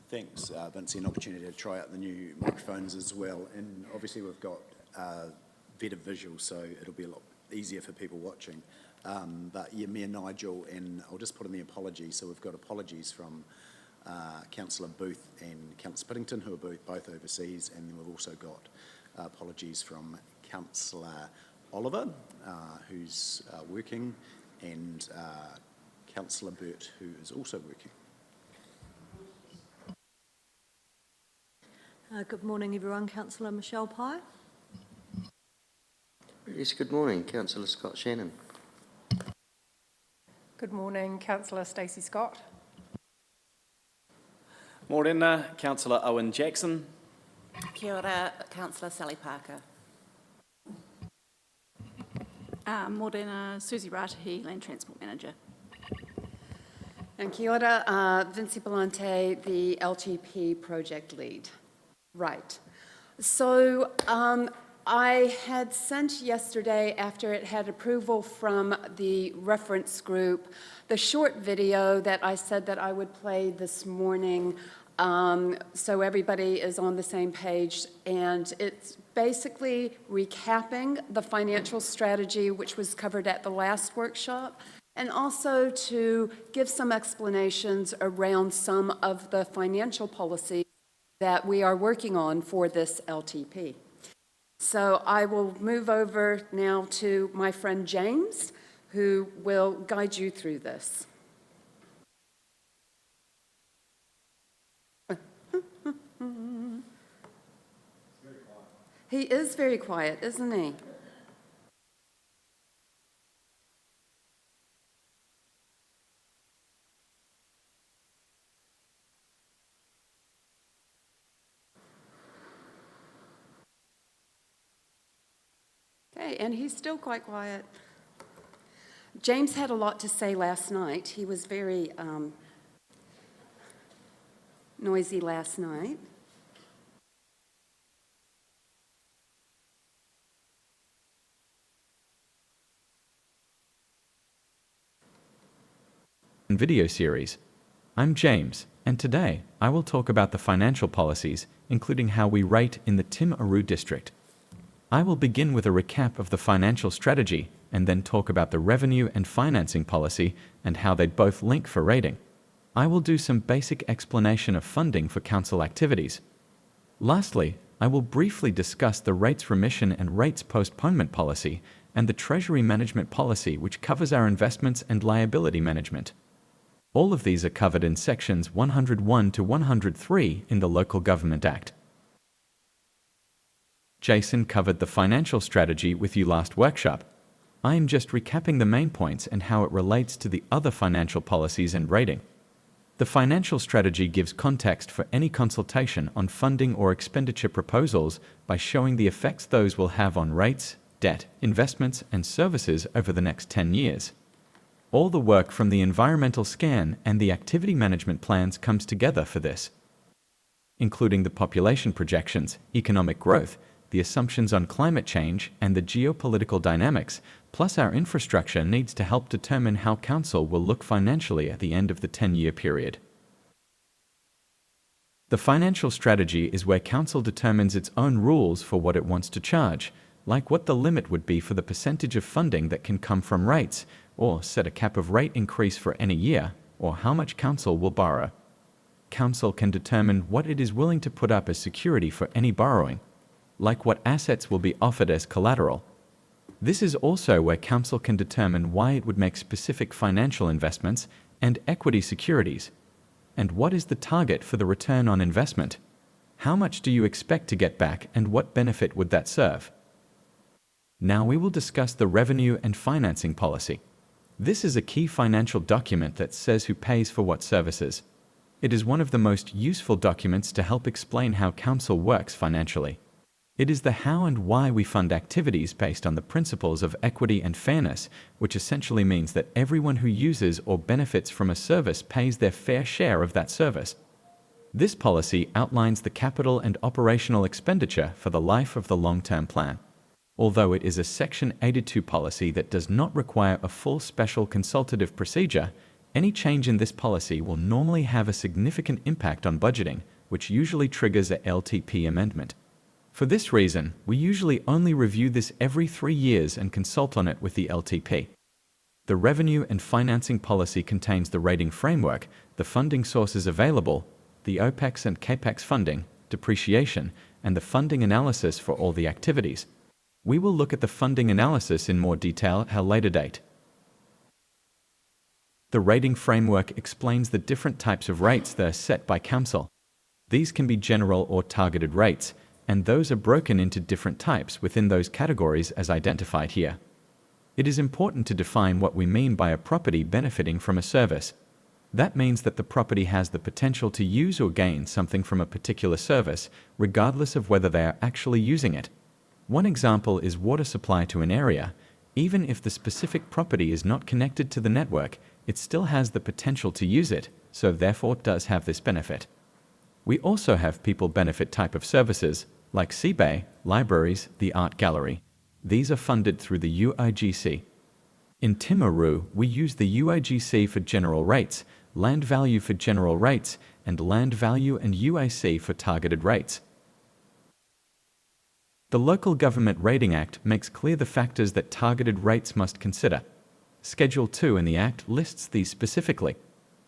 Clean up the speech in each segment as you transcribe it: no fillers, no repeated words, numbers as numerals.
Thanks, Vincy, an opportunity to try out the new microphones as well. And obviously we've got better visuals, so it'll be a lot easier for people watching. But yeah, me and Nigel, and I'll just put in the apologies. So we've got apologies from Councillor Booth and Councillor Piddington, who are both overseas, and then we've also got apologies from Councillor Oliver, who's working, and Councillor Burt, who is also working. Good morning, everyone. Councillor Michelle Pye. Yes, good morning. Councillor Scott Shannon. Good morning, Councillor Stacey Scott. Morning, Councillor Owen Jackson. Kia ora, Councillor Sally Parker. Morena Susie Ratahi, Land Transport Manager. And kia ora, Vincy Palante, the LTP Project Lead. Right. So I had sent yesterday, after it had approval from the reference group, the short video that I said that I would play this morning, so everybody is on the same page. And it's basically recapping the financial strategy which was covered at the last workshop, and also to give some explanations around some of the financial policies that we are working on for this LTP. So I will move over now to my friend James, who will guide you through this. He is very quiet, isn't he? Okay, and he's still quite quiet. James had a lot to say last night. He was very noisy last night. Video series. I'm James, and today I will talk about the financial policies, including how we rate in the Timaru district. I will begin with a recap of the financial strategy and then talk about the revenue and financing policy and how they both link for rating. I will do some basic explanation of funding for council activities. Lastly, I will briefly discuss the rates remission and rates postponement policy and the treasury management policy, which covers our investments and liability management. All of these are covered in sections 101 to 103 in the Local Government Act. Jason covered the financial strategy with you last workshop. I am just recapping the main points and how it relates to the other financial policies and rating. The financial strategy gives context for any consultation on funding or expenditure proposals by showing the effects those will have on rates, debt, investments, and services over the next 10 years. All the work from the environmental scan and the activity management plans comes together for this, including the population projections, economic growth, the assumptions on climate change, and the geopolitical dynamics, plus our infrastructure needs to help determine how council will look financially at the end of the 10-year period. The financial strategy is where council determines its own rules for what it wants to charge, like what the limit would be for the percentage of funding that can come from rates, or set a cap of rate increase for any year, or how much council will borrow. Council can determine what it is willing to put up as security for any borrowing, like what assets will be offered as collateral. This is also where council can determine why it would make specific financial investments and equity securities, and what is the target for the return on investment. How much do you expect to get back, and what benefit would that serve? Now we will discuss the revenue and financing policy. This is a key financial document that says who pays for what services. It is one of the most useful documents to help explain how council works financially. It is the how and why we fund activities based on the principles of equity and fairness, which essentially means that everyone who uses or benefits from a service pays their fair share of that service. This policy outlines the capital and operational expenditure for the life of the long-term plan. Although it is a Section 82 policy that does not require a full special consultative procedure, Any change in this policy will normally have a significant impact on budgeting, which usually triggers a LTP amendment. For this reason, we usually only review this every 3 years and consult on it with the LTP. The revenue and financing policy contains the rating framework, the funding sources available, the OPEX and CAPEX funding, depreciation, and the funding analysis for all the activities. We will look at the funding analysis in more detail at a later date. The rating framework explains the different types of rates that are set by Council. These can be general or targeted rates, and those are broken into different types within those categories as identified here. It is important to define what we mean by a property benefiting from a service. That means that the property has the potential to use or gain something from a particular service, regardless of whether they are actually using it. One example is water supply to an area. Even if the specific property is not connected to the network, it still has the potential to use it, so therefore does have this benefit. We also have people benefit type of services, like CBay, libraries, the art gallery. These are funded through the UIGC. In Timaru, we use the UIGC for general rates, land value for general rates, and land value and UAC for targeted rates. The Local Government Rating Act makes clear the factors that targeted rates must consider. Schedule 2 in the Act lists these specifically.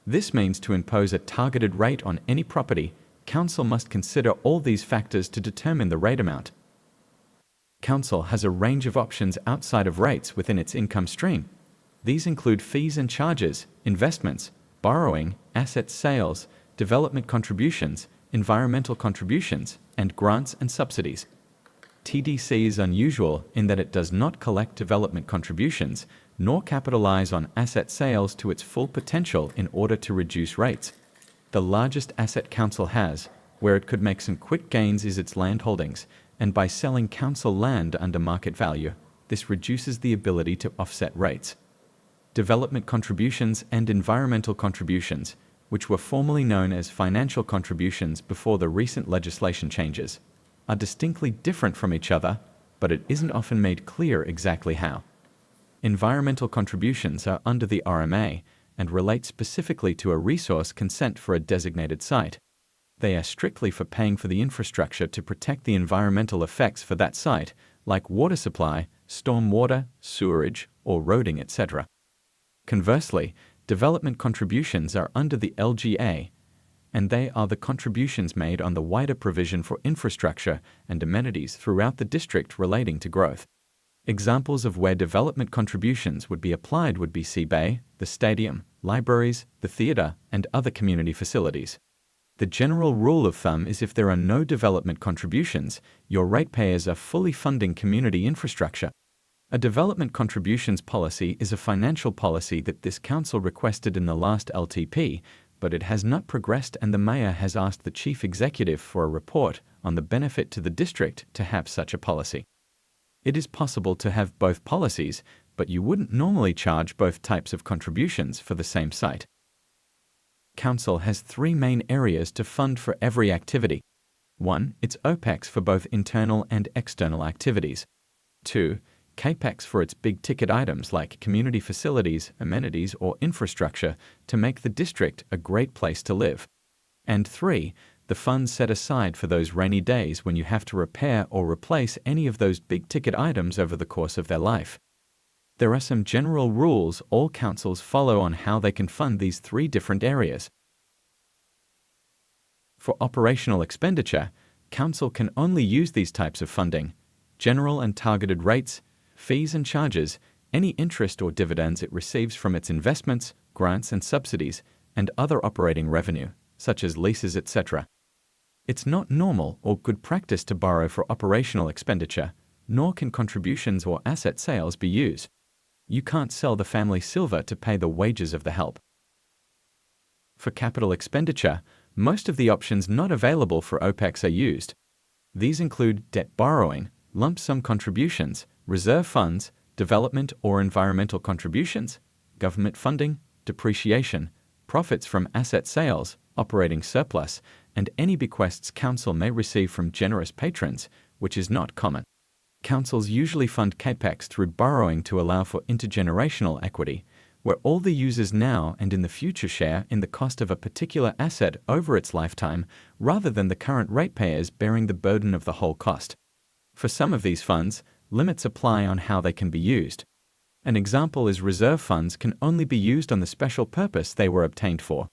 This means to impose a targeted rate on any property, Council must consider all these factors to determine the rate amount. Council has a range of options outside of rates within its income stream. These include fees and charges, investments, borrowing, asset sales, development contributions, environmental contributions, and grants and subsidies. TDC is unusual in that it does not collect development contributions, nor capitalize on asset sales to its full potential in order to reduce rates. The largest asset Council has, where it could make some quick gains, is its land holdings, and by selling Council land under market value, this reduces the ability to offset rates. Development contributions and environmental contributions, which were formerly known as financial contributions before the recent legislation changes, are distinctly different from each other, but it isn't often made clear exactly how. Environmental contributions are under the RMA and relate specifically to a resource consent for a designated site. They are strictly for paying for the infrastructure to protect the environmental effects for that site, like water supply, storm water, sewerage, or roading, etc. Conversely, development contributions are under the LGA, and they are the contributions made on the wider provision for infrastructure and amenities throughout the district relating to growth. Examples of where development contributions would be applied would be CBay, the stadium, libraries, the theatre, and other community facilities. The general rule of thumb is if there are no development contributions, your ratepayers are fully funding community infrastructure. A development contributions policy is a financial policy that this Council requested in the last LTP, but it has not progressed, and the Mayor has asked the Chief Executive for a report on the benefit to the district to have such a policy. It is possible to have both policies, but you wouldn't normally charge both types of contributions for the same site. Council has 3 main areas to fund for every activity. 1. Its OPEX for both internal and external activities. 2. CAPEX for its big-ticket items like community facilities, amenities, or infrastructure to make the district a great place to live. And 3. The funds set aside for those rainy days when you have to repair or replace any of those big-ticket items over the course of their life. There are some general rules all councils follow on how they can fund these 3 different areas. For operational expenditure, Council can only use these types of funding: general and targeted rates, fees and charges, any interest or dividends it receives from its investments, grants and subsidies, and other operating revenue, such as leases, etc. It's not normal or good practice to borrow for operational expenditure, nor can contributions or asset sales be used. You can't sell the family silver to pay the wages of the help. For capital expenditure, most of the options not available for OPEX are used. These include debt borrowing, lump sum contributions, reserve funds, development or environmental contributions, government funding, depreciation, profits from asset sales, operating surplus, and any bequests Council may receive from generous patrons, which is not common. Councils usually fund CAPEX through borrowing to allow for intergenerational equity, where all the users now and in the future share in the cost of a particular asset over its lifetime, rather than the current ratepayers bearing the burden of the whole cost. For some of these funds, limits apply on how they can be used. An example is reserve funds can only be used on the special purpose they were obtained for.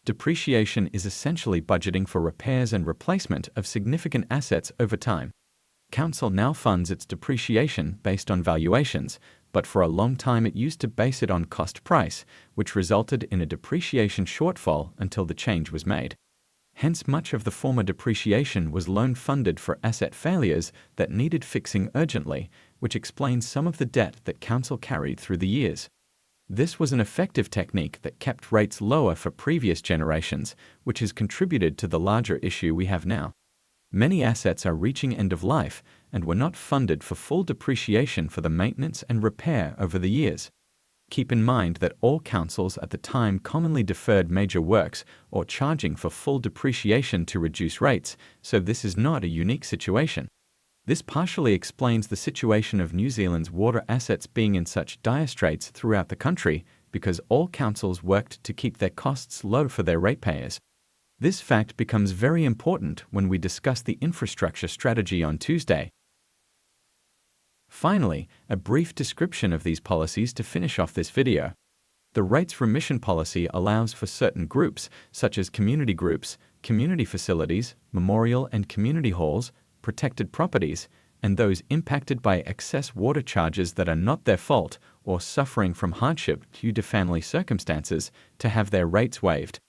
Depreciation is essentially budgeting for repairs and replacement of significant assets over time. Council now funds its depreciation based on valuations, but for a long time it used to base it on cost price, which resulted in a depreciation shortfall until the change was made. Hence, much of the former depreciation was loan funded for asset failures that needed fixing urgently, which explains some of the debt that Council carried through the years. This was an effective technique that kept rates lower for previous generations, which has contributed to the larger issue we have now. Many assets are reaching end of life and were not funded for full depreciation for the maintenance and repair over the years. Keep in mind that all councils at the time commonly deferred major works or charging for full depreciation to reduce rates, so this is not a unique situation. This partially explains the situation of New Zealand's water assets being in such dire straits throughout the country, because all councils worked to keep their costs low for their ratepayers. This fact becomes very important when we discuss the infrastructure strategy on Tuesday. Finally, a brief description of these policies to finish off this video. The rates remission policy allows for certain groups, such as community groups, community facilities, memorial and community halls, protected properties, and those impacted by excess water charges that are not their fault or suffering from hardship due to family circumstances, to have their rates waived.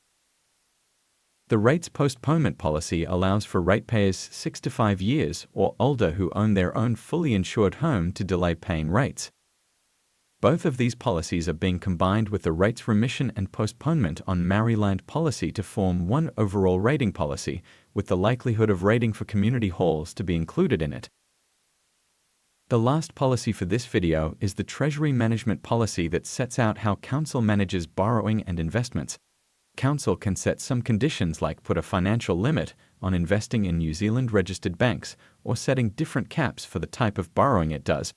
The rates postponement policy allows for ratepayers 6 to 5 years or older who own their own fully insured home to delay paying rates. Both of these policies are being combined with the rates remission and postponement on Maryland policy to form one overall rating policy, with the likelihood of rating for community halls to be included in it. The last policy for this video is the Treasury Management Policy that sets out how Council manages borrowing and investments. Council can set some conditions like put a financial limit on investing in New Zealand registered banks or setting different caps for the type of borrowing it does.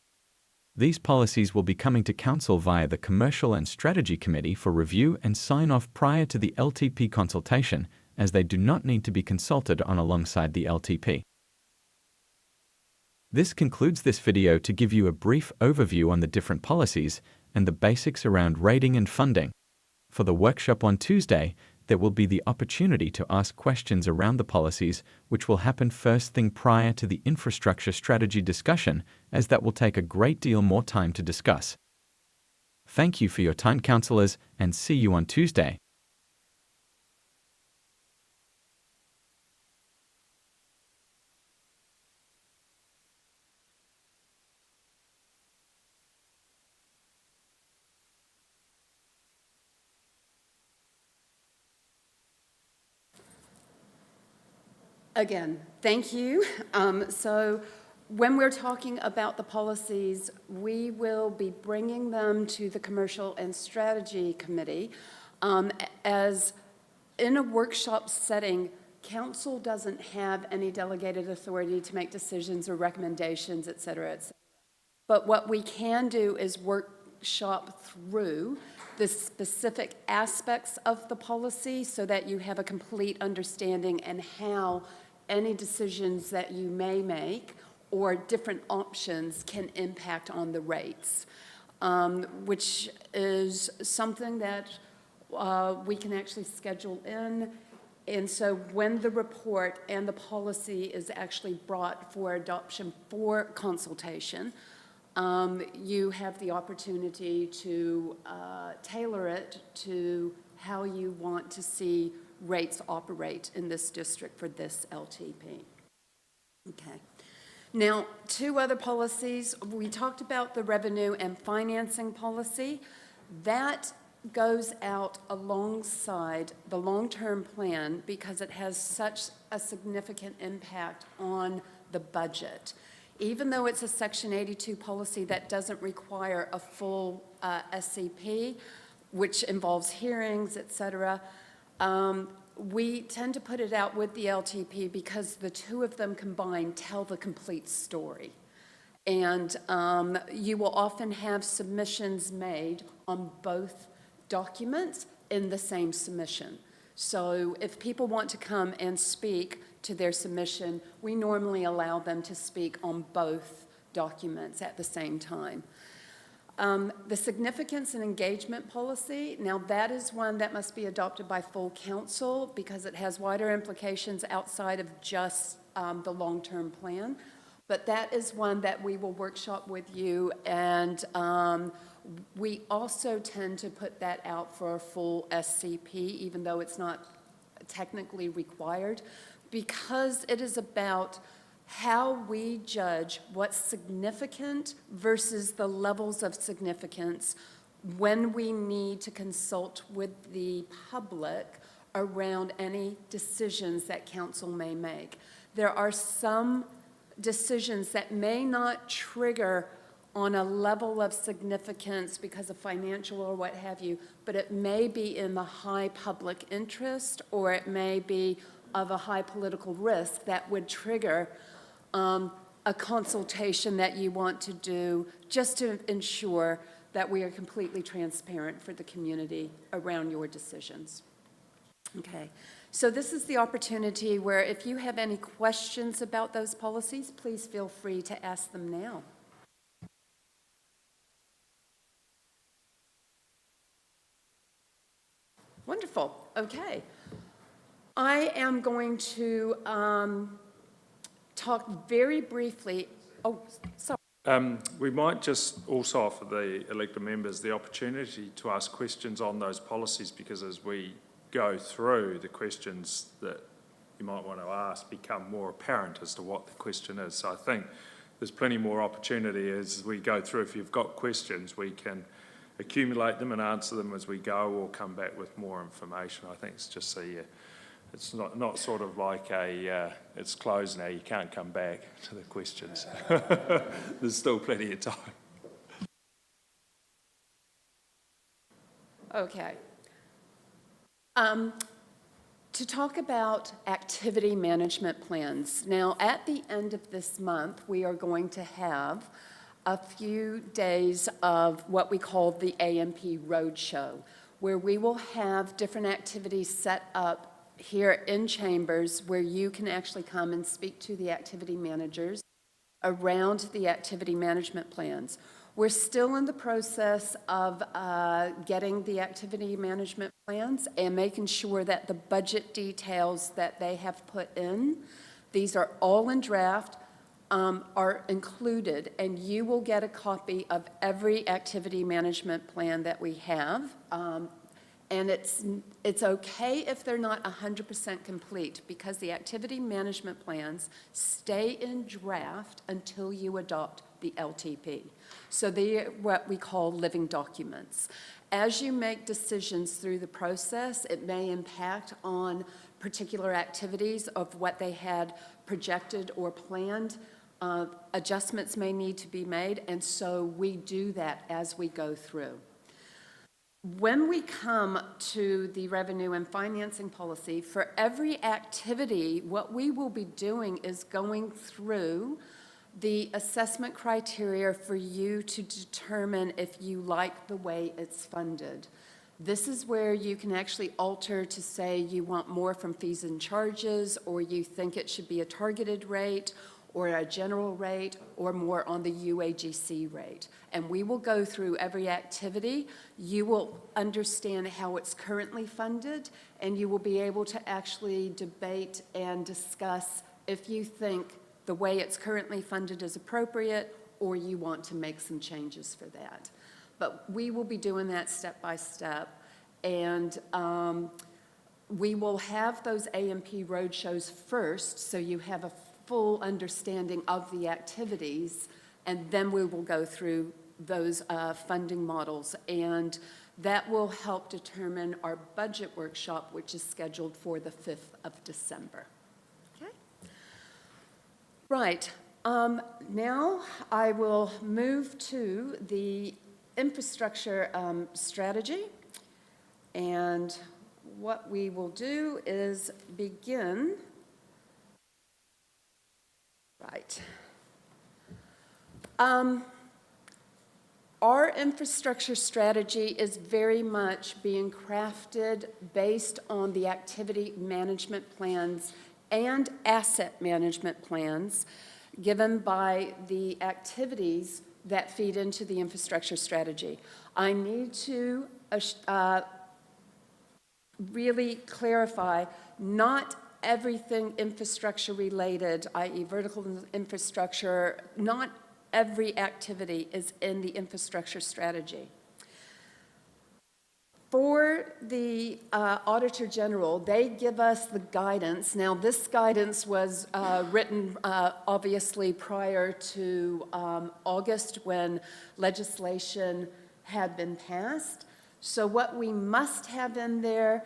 These policies will be coming to Council via the Commercial and Strategy Committee for review and sign-off prior to the LTP consultation, as they do not need to be consulted on alongside the LTP. This concludes this video to give you a brief overview on the different policies and the basics around rating and funding. For the workshop on Tuesday, there will be the opportunity to ask questions around the policies, which will happen first thing prior to the infrastructure strategy discussion, as that will take a great deal more time to discuss. Thank you for your time, councillors, and see you on Tuesday. Again, thank you. So when we're talking about the policies, we will be bringing them to the Commercial and Strategy Committee. As in a workshop setting, Council doesn't have any delegated authority to make decisions or recommendations, et cetera, et cetera. But what we can do is workshop through the specific aspects of the policy so that you have a complete understanding and how any decisions that you may make or different options can impact on the rates, which is something that we can actually schedule in. And so when the report and the policy is actually brought for adoption for consultation, you have the opportunity to tailor it to how you want to see rates operate in this district for this LTP. Okay. Now, 2 other policies. We talked about the revenue and financing policy. That goes out alongside the long-term plan because it has such a significant impact on the budget. Even though it's a Section 82 policy that doesn't require a full SCP, which involves hearings, et cetera, we tend to put it out with the LTP because the 2 of them combined tell the complete story. And you will often have submissions made on both documents in the same submission. So if people want to come and speak to their submission, we normally allow them to speak on both documents at the same time. The significance and engagement policy, now that is one that must be adopted by full council because it has wider implications outside of just the long-term plan. But that is one that we will workshop with you, and we also tend to put that out for a full SCP, even though it's not technically required, because it is about how we judge what's significant versus the levels of significance when we need to consult with the public around any decisions that council may make. There are some decisions that may not trigger on a level of significance because of financial or what have you, but it may be in the high public interest, or it may be of a high political risk that would trigger a consultation that you want to do just to ensure that we are completely transparent for the community around your decisions. Okay, so this is the opportunity where if you have any questions about those policies, please feel free to ask them now. Wonderful, okay. I am going to talk very briefly, sorry. We might just also offer the elected members the opportunity to ask questions on those policies, because as we go through, the questions that you might want to ask become more apparent as to what the question is. So I think there's plenty more opportunity as we go through. If you've got questions, we can accumulate them and answer them as we go, or come back with more information. I think it's just so it's not sort of like it's closed now, you can't come back to the questions. There's still plenty of time. Okay. To talk about activity management plans. Now, at the end of this month, we are going to have a few days of what we call the AMP Roadshow, where we will have different activities set up here in chambers where you can actually come and speak to the activity managers around the activity management plans. We're still in the process of getting the activity management plans and making sure that the budget details that they have put in, these are all in draft, are included, and you will get a copy of every activity management plan that we have. And it's okay if they're not 100% complete, because the activity management plans stay in draft until you adopt the LTP. So they're what we call living documents. As you make decisions through the process, it may impact on particular activities of what they had projected or planned. Adjustments may need to be made, and so we do that as we go through. When we come to the revenue and financing policy, for every activity, what we will be doing is going through the assessment criteria for you to determine if you like the way it's funded. This is where you can actually alter to say you want more from fees and charges, or you think it should be a targeted rate, or a general rate, or more on the UAGC rate. And we will go through every activity. You will understand how it's currently funded, and you will be able to actually debate and discuss if you think the way it's currently funded is appropriate, or you want to make some changes for that. But we will be doing that step by step, and we will have those AMP roadshows first, so you have a full understanding of the activities, and then we will go through those funding models, and that will help determine our budget workshop, which is scheduled for the 5th of December. Okay? Right. Now I will move to the infrastructure strategy, and what we will do is begin. Right. Our infrastructure strategy is very much being crafted based on the activity management plans and asset management plans given by the activities that feed into the infrastructure strategy. I need to really clarify, not everything infrastructure related, i.e. vertical infrastructure, not every activity is in the infrastructure strategy. For the Auditor General, they give us the guidance. Now, this guidance was written obviously prior to August when legislation had been passed. So what we must have in there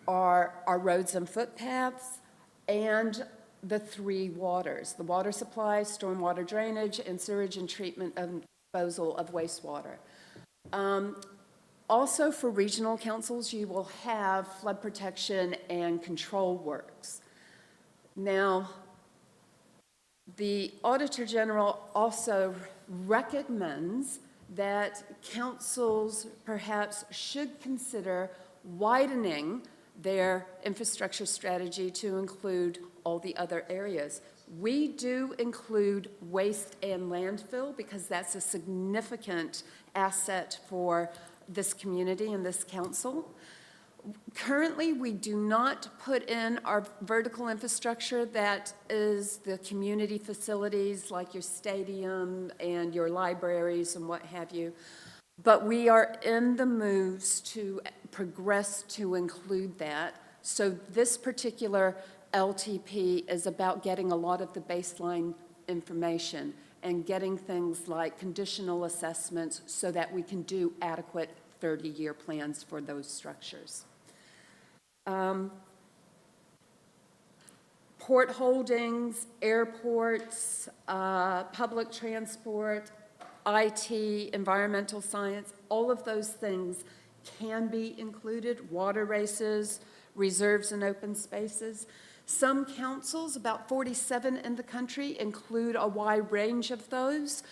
are our roads and footpaths and the three waters: the water supply, stormwater drainage, and sewage and treatment and disposal of wastewater. Also for regional councils, you will have flood protection and control works. Now, the Auditor General also recommends that councils perhaps should consider widening their infrastructure strategy to include all the other areas. We do include waste and landfill because that's a significant asset for this community and this council. Currently, we do not put in our vertical infrastructure that is the community facilities like your stadium and your libraries and what have you. But we are in the moves to progress to include that. So this particular LTP is about getting a lot of the baseline information and getting things like conditional assessments so that we can do adequate 30-year plans for those structures. Port holdings, airports, public transport, IT, environmental science, all of those things can be included. Water races, reserves and open spaces. Some councils, about 47 in the country, include a wide range of those,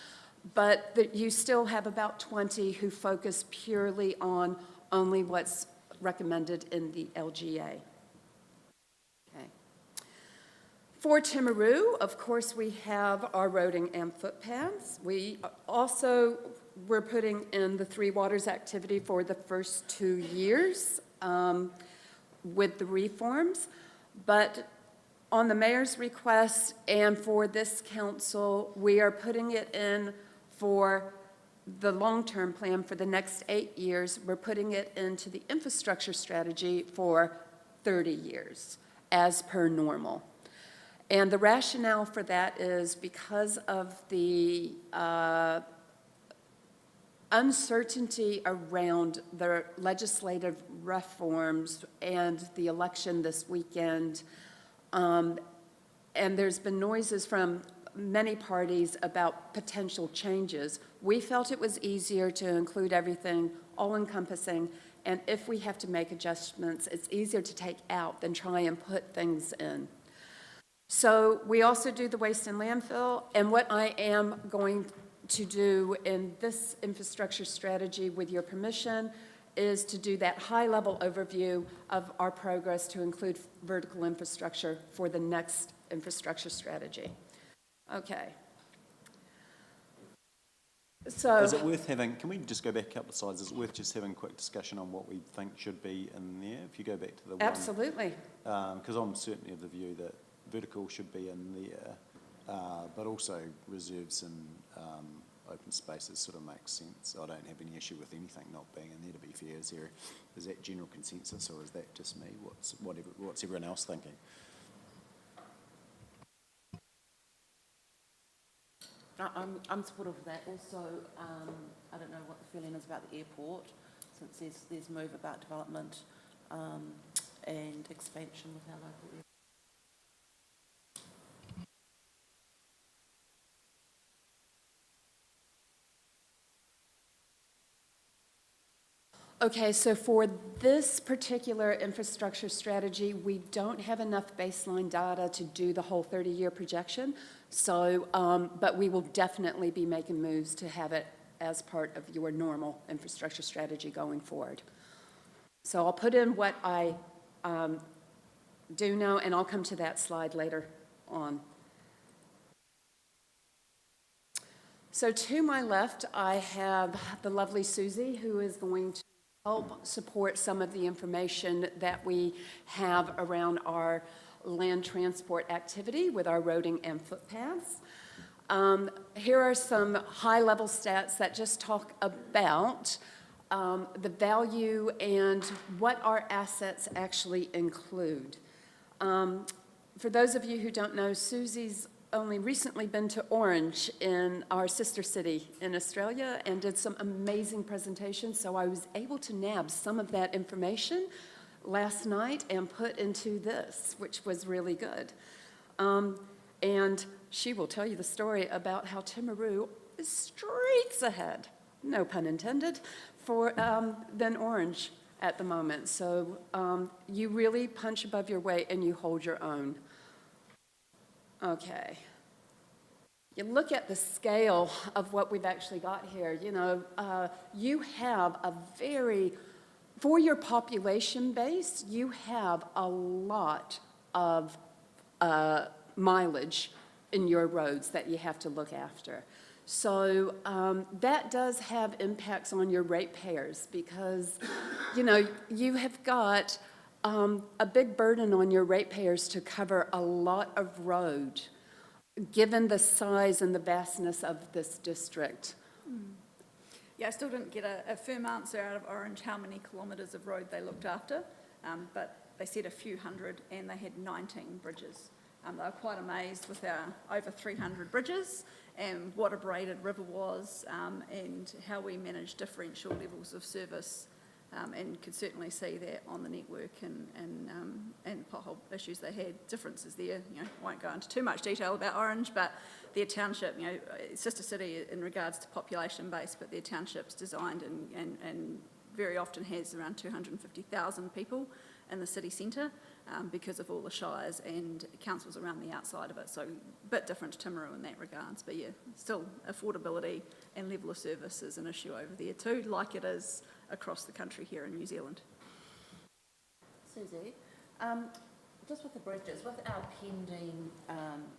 but you still have about 20 who focus purely on only what's recommended in the LGA. Okay. For Timaru, of course, we have our roading and footpaths. We're putting in the Three Waters activity for the first 2 years with the reforms. But on the mayor's request and for this council, we are putting it in for the long-term plan for the next 8 years. We're putting it into the infrastructure strategy for 30 years, as per normal. And the rationale for that is because of the uncertainty around the legislative reforms and the election this weekend, and there's been noises from many parties about potential changes. We felt it was easier to include everything, all-encompassing, and if we have to make adjustments, it's easier to take out than try and put things in. So we also do the waste and landfill, and what I am going to do in this infrastructure strategy, with your permission, is to do that high-level overview of our progress to include vertical infrastructure for the next infrastructure strategy. Okay. So, Is it worth having, can we just go back a couple of slides? Is it worth just having a quick discussion on what we think should be in there? If you go back to the one. absolutely. Because I'm certainly of the view that vertical should be in there, but also reserves and open spaces sort of makes sense. I don't have any issue with anything not being in there, to be fair. Is that general consensus, or is that just me? What's everyone else thinking? I'm supportive of that. Also, I don't know what the feeling is about the airport, since there's move about development and expansion with our local airport. Okay, so for this particular infrastructure strategy, we don't have enough baseline data to do the whole 30-year projection. So, but we will definitely be making moves to have it as part of your normal infrastructure strategy going forward. So I'll put in what I do know, and I'll come to that slide later on. So to my left, I have the lovely Susie, who is going to help support some of the information that we have around our land transport activity with our roading and footpaths. Here are some high-level stats that just talk about the value and what our assets actually include. For those of you who don't know, Susie's only recently been to Orange, in our sister city in Australia, and did some amazing presentations, so I was able to nab some of that information last night and put into this, which was really good. And she will tell you the story about how Timaru is streets ahead, no pun intended, for than Orange at the moment. So you really punch above your weight and you hold your own. Okay. You look at the scale of what we've actually got here. You know, you have a very, for your population base, you have a lot of mileage in your roads that you have to look after. So that does have impacts on your ratepayers because, you know, you have got a big burden on your ratepayers to cover a lot of road, given the size and the vastness of this district. Yeah, I still didn't get a firm answer out of Orange how many kilometres of road they looked after, but they said a few hundred, and they had 19 bridges. They were quite amazed with our over 300 bridges and what a braided river was, and how we managed differential levels of service, and could certainly see that on the network and pothole issues they had. Differences there, you know, won't go into too much detail about Orange, but their township, you know, sister city in regards to population base, but their township's designed and very often has around 250,000 people in the city centre, because of all the shires and councils around the outside of it. So a bit different to Timaru in that regards, but yeah, still affordability and level of service is an issue over there too, like it is across the country here in New Zealand. Susie, just with the bridges, with our pending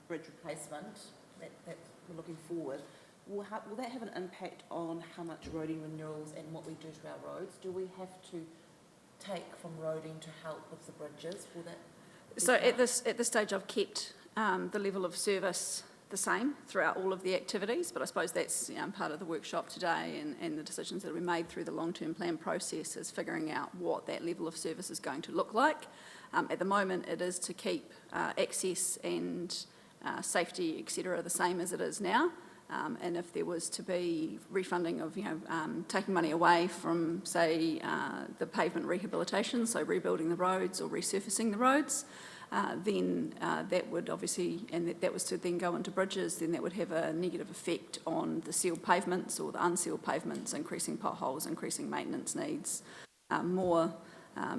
bridge replacement that we're looking forward, will that have an impact on how much roading renewals and what we do to our roads? Do we have to take from roading to help with the bridges? Will that? So at this stage, I've kept the level of service the same throughout all of the activities, but I suppose that's, you know, part of the workshop today and the decisions that we made through the long-term plan process is figuring out what that level of service is going to look like. At the moment, it is to keep access and safety, etc., the same as it is now. And if there was to be refunding of, you know, taking money away from, say, the pavement rehabilitation, so rebuilding the roads or resurfacing the roads, then that would obviously, and that was to then go into bridges, then that would have a negative effect on the sealed pavements or the unsealed pavements, increasing potholes, increasing maintenance needs, more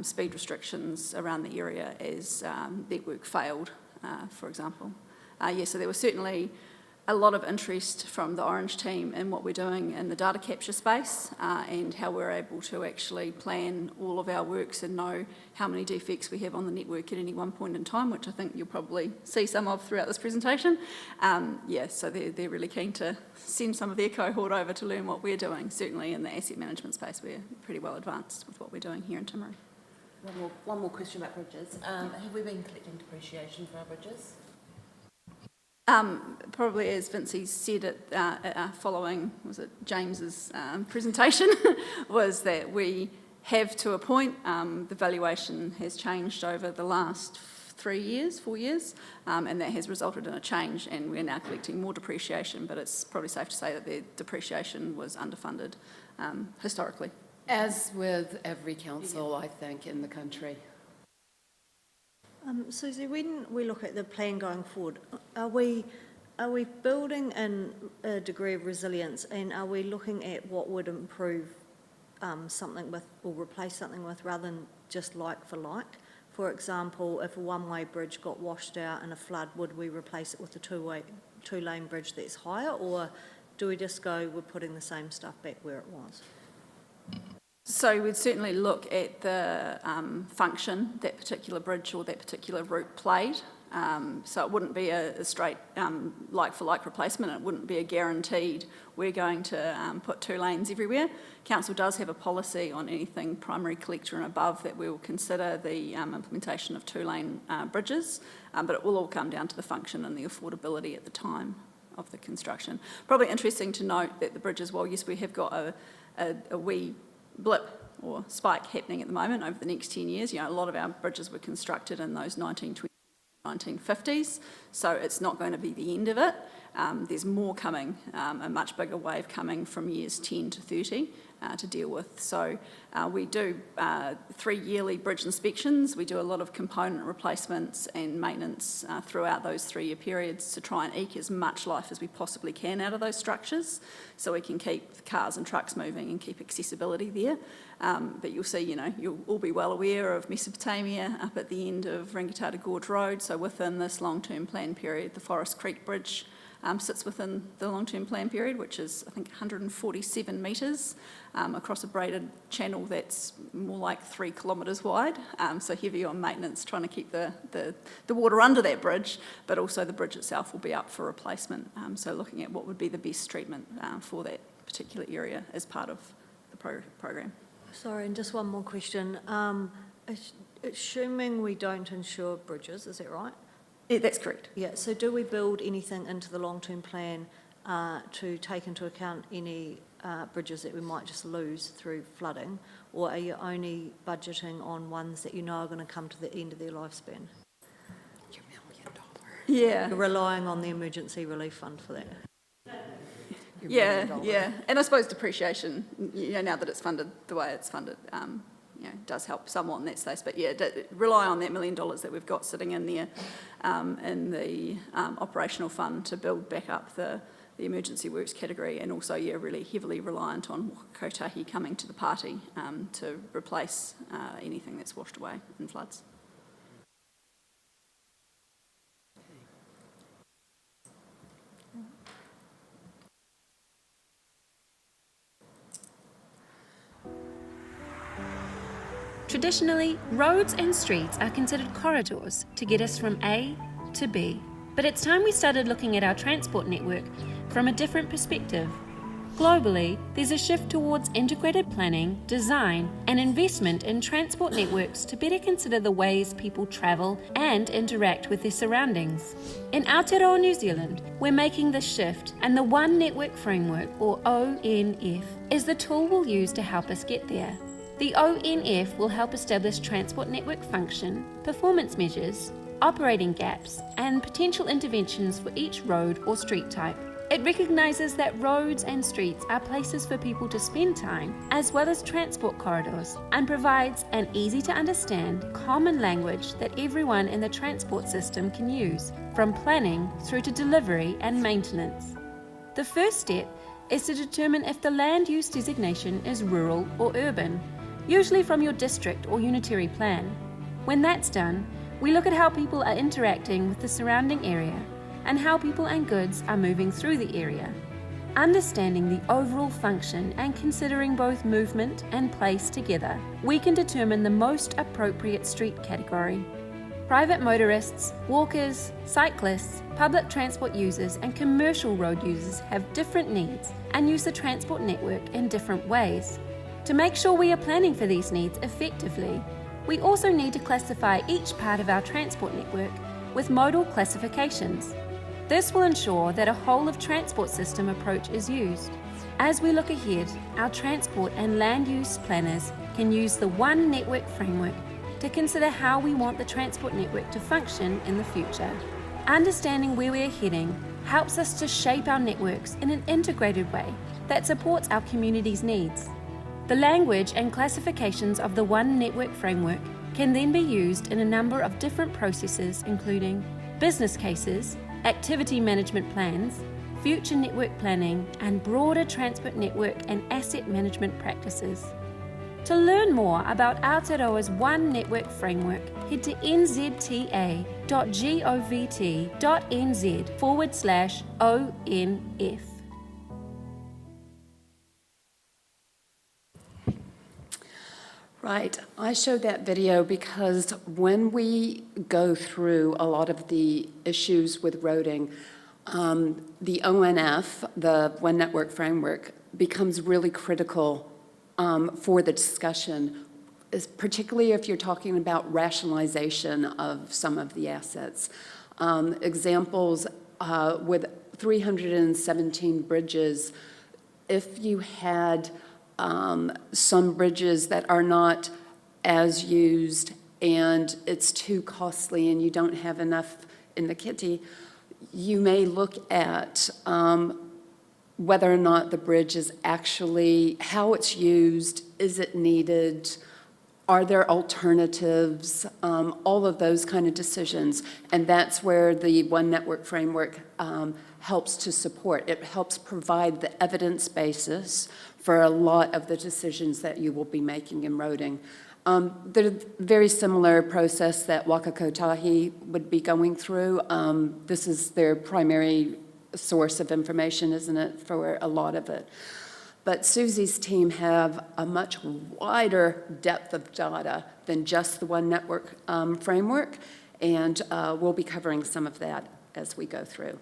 speed restrictions around the area as network failed, for example. So there was certainly a lot of interest from the Orange team in what we're doing in the data capture space, and how we're able to actually plan all of our works and know how many defects we have on the network at any one point in time, which I think you'll probably see some of throughout this presentation. So they're really keen to send some of their cohort over to learn what we're doing. Certainly in the asset management space, we're pretty well advanced with what we're doing here in Timaru. One more question about bridges. Have we been collecting depreciation for our bridges? Probably as Vincey said it, following, was it James's presentation, was that we have to a point, the valuation has changed over the last 4 years, and that has resulted in a change, and we're now collecting more depreciation, but it's probably safe to say that the depreciation was underfunded historically. As with every council, I think, in the country. Susie, when we look at the plan going forward, are we building in a degree of resilience, and are we looking at what would improve something with, or replace something with, rather than just like for like? For example, if a one-way bridge got washed out in a flood, would we replace it with a two-lane bridge that's higher, or do we just go, we're putting the same stuff back where it was? So we'd certainly look at the function that particular bridge or that particular route played. So it wouldn't be a straight like-for-like replacement. It wouldn't be a guaranteed, we're going to put 2 lanes everywhere. Council does have a policy on anything primary collector and above that we will consider the implementation of 2-lane bridges, but it will all come down to the function and the affordability at the time of the construction. Probably interesting to note that the bridges, well, yes, we have got a wee blip or spike happening at the moment over the next 10 years. You know, a lot of our bridges were constructed in those 1950s, so it's not going to be the end of it. There's more coming, a much bigger wave coming from years 10 to 30 to deal with. So we do 3 yearly bridge inspections. We do a lot of component replacements and maintenance throughout those 3-year periods to try and eke as much life as we possibly can out of those structures, so we can keep cars and trucks moving and keep accessibility there. But you'll see, you know, you'll all be well aware of Mesopotamia up at the end of Rangitata Gorge Road. So within this long-term plan period, the Forest Creek Bridge sits within the long-term plan period, which is, I think, 147 metres across a braided channel that's more like 3 kilometres wide. So heavy on maintenance, trying to keep the water under that bridge, but also the bridge itself will be up for replacement. So looking at what would be the best treatment for that particular area as part of the programme. Sorry, and just one more question. Assuming we don't insure bridges, is that right? Yeah, that's correct. Yeah, so do we build anything into the long-term plan to take into account any bridges that we might just lose through flooding, or are you only budgeting on ones that you know are going to come to the end of their lifespan? $1 million. Yeah. You're relying on the emergency relief fund for that? Yeah, and I suppose depreciation, you know, now that it's funded the way it's funded, you know, does help somewhat in that space. But yeah, rely on that $1 million that we've got sitting in there in the operational fund to build back up the emergency works category, and also, yeah, really heavily reliant on Kotahi coming to the party to replace anything that's washed away in floods. Traditionally, roads and streets are considered corridors to get us from A to B. But it's time we started looking at our transport network from a different perspective. Globally, there's a shift towards integrated planning, design, and investment in transport networks to better consider the ways people travel and interact with their surroundings. In Aotearoa, New Zealand, we're making this shift, and the One Network Framework, or ONF, is the tool we'll use to help us get there. The ONF will help establish transport network function, performance measures, operating gaps, and potential interventions for each road or street type. It recognises that roads and streets are places for people to spend time, as well as transport corridors, and provides an easy-to-understand, common language that everyone in the transport system can use, from planning through to delivery and maintenance. The first step is to determine if the land use designation is rural or urban, usually from your district or unitary plan. When that's done, we look at how people are interacting with the surrounding area and how people and goods are moving through the area. Understanding the overall function and considering both movement and place together, we can determine the most appropriate street category. Private motorists, walkers, cyclists, public transport users, and commercial road users have different needs and use the transport network in different ways. To make sure we are planning for these needs effectively, we also need to classify each part of our transport network with modal classifications. This will ensure that a whole of transport system approach is used. As we look ahead, our transport and land use planners can use the One Network Framework to consider how we want the transport network to function in the future. Understanding where we are heading helps us to shape our networks in an integrated way that supports our community's needs. The language and classifications of the One Network Framework can then be used in a number of different processes, including business cases, activity management plans, future network planning, and broader transport network and asset management practices. To learn more about Aotearoa's One Network framework, head to nzta.govt.nz/ONF. Right, I showed that video because when we go through a lot of the issues with roading, the ONF, the One Network Framework, becomes really critical for the discussion, particularly if you're talking about rationalization of some of the assets. Examples with 317 bridges, if you had some bridges that are not as used and it's too costly and you don't have enough in the kitty, you may look at whether or not the bridge is actually, how it's used, is it needed, are there alternatives, all of those kind of decisions. And that's where the One Network Framework helps to support. It helps provide the evidence basis for a lot of the decisions that you will be making in roading. They're a very similar process that Waka Kotahi would be going through. This is their primary source of information, isn't it, for a lot of it. But Susie's team have a much wider depth of data than just the One Network framework, and we'll be covering some of that as we go through.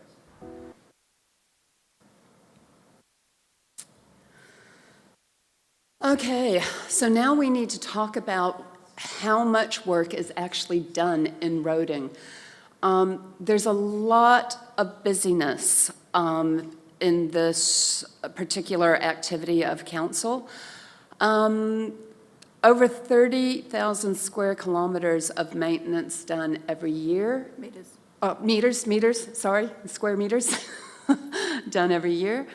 Okay, so now we need to talk about how much work is actually done in roading. There's a lot of busyness in this particular activity of council. Over 30,000 square kilometers of maintenance done every year. Square meters done every year.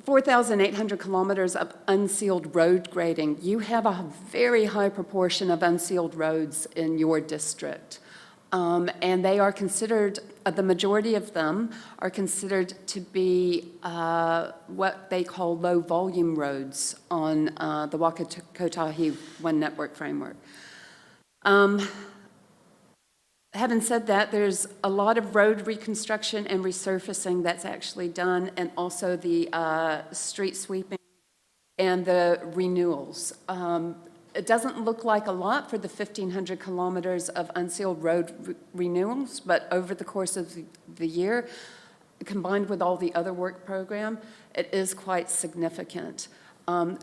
4,800 kilometers of unsealed road grading. You have a very high proportion of unsealed roads in your district. And they are considered, the majority of them are considered to be what they call low-volume roads on the Waka Kotahi One Network Framework. Having said that, there's a lot of road reconstruction and resurfacing that's actually done, and also the street sweeping and the renewals. It doesn't look like a lot for the 1,500 kilometers of unsealed road renewals, but over the course of the year, combined with all the other work program, it is quite significant.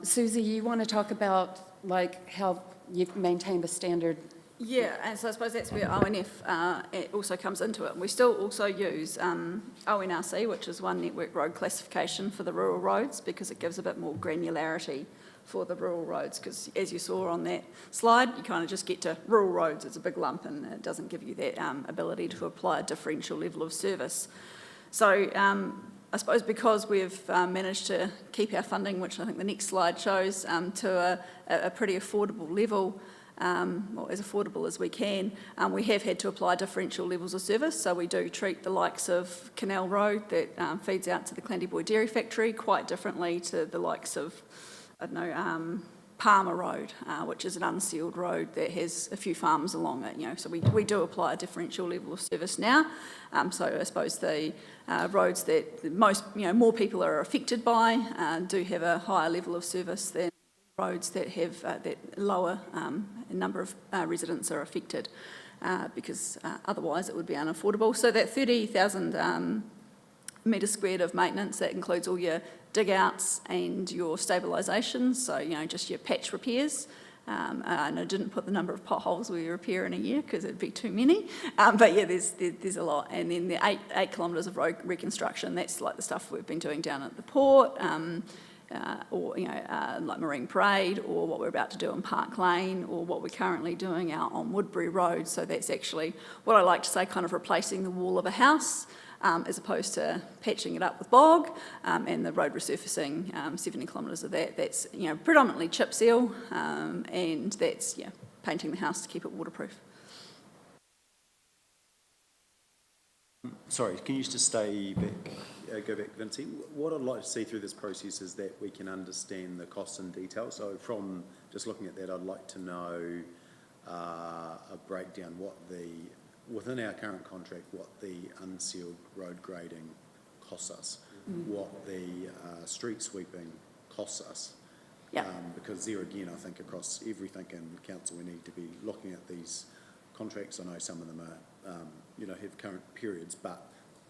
Susie, you want to talk about like how you've maintained the standard? Yeah, and so I suppose that's where ONF it also comes into it. We still also use ONRC, which is One Network Road Classification for the rural roads, because it gives a bit more granularity for the rural roads, because as you saw on that slide, you kind of just get to rural roads, it's a big lump, and it doesn't give you that ability to apply a differential level of service. So I suppose because we've managed to keep our funding, which I think the next slide shows, to a pretty affordable level, or as affordable as we can, we have had to apply differential levels of service. So we do treat the likes of Canal Road that feeds out to the Clantyboy Dairy Factory quite differently to the likes of, I don't know, Palmer Road, which is an unsealed road that has a few farms along it. You know, so we do apply a differential level of service now. So I suppose the roads that more people are affected by do have a higher level of service than roads that have that lower number of residents are affected, because otherwise it would be unaffordable. So that 30,000 metres squared of maintenance, that includes all your dig outs and your stabilisations, so just your patch repairs. And I didn't put the number of potholes we repair in a year because it'd be too many, but yeah, there's a lot. And then the 8 kilometres of road reconstruction, that's like the stuff we've been doing down at the port, or like Marine Parade, or what we're about to do in Park Lane, or what we're currently doing out on Woodbury Road. So that's actually what I like to say, kind of replacing the wall of a house, as opposed to patching it up with bog, and the road resurfacing, 70 kilometres of that's predominantly chip seal, and that's painting the house to keep it waterproof. Sorry, can you just stay back go back, Vincy, what I'd like to see through this process is that we can understand the costs in detail. So from just looking at that, I'd like to know a breakdown, within our current contract, what the unsealed road grading costs us, what the street sweeping costs us. Yeah. Because there again, I think across everything in council, we need to be looking at these contracts. I know some of them are, have current periods, but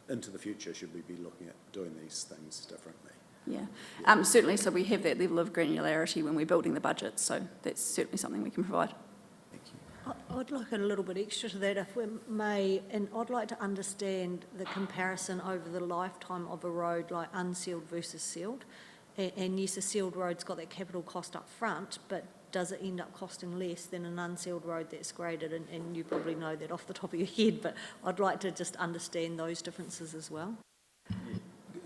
into the future, should we be looking at doing these things differently? Yeah, certainly, so we have that level of granularity when we're building the budget, so that's certainly something we can provide. Thank you. I'd like a little bit extra to that, if we may, and I'd like to understand the comparison over the lifetime of a road, like unsealed versus sealed. And yes, a sealed road's got that capital cost up front, but does it end up costing less than an unsealed road that's graded? And you probably know that off the top of your head, but I'd like to just understand those differences as well.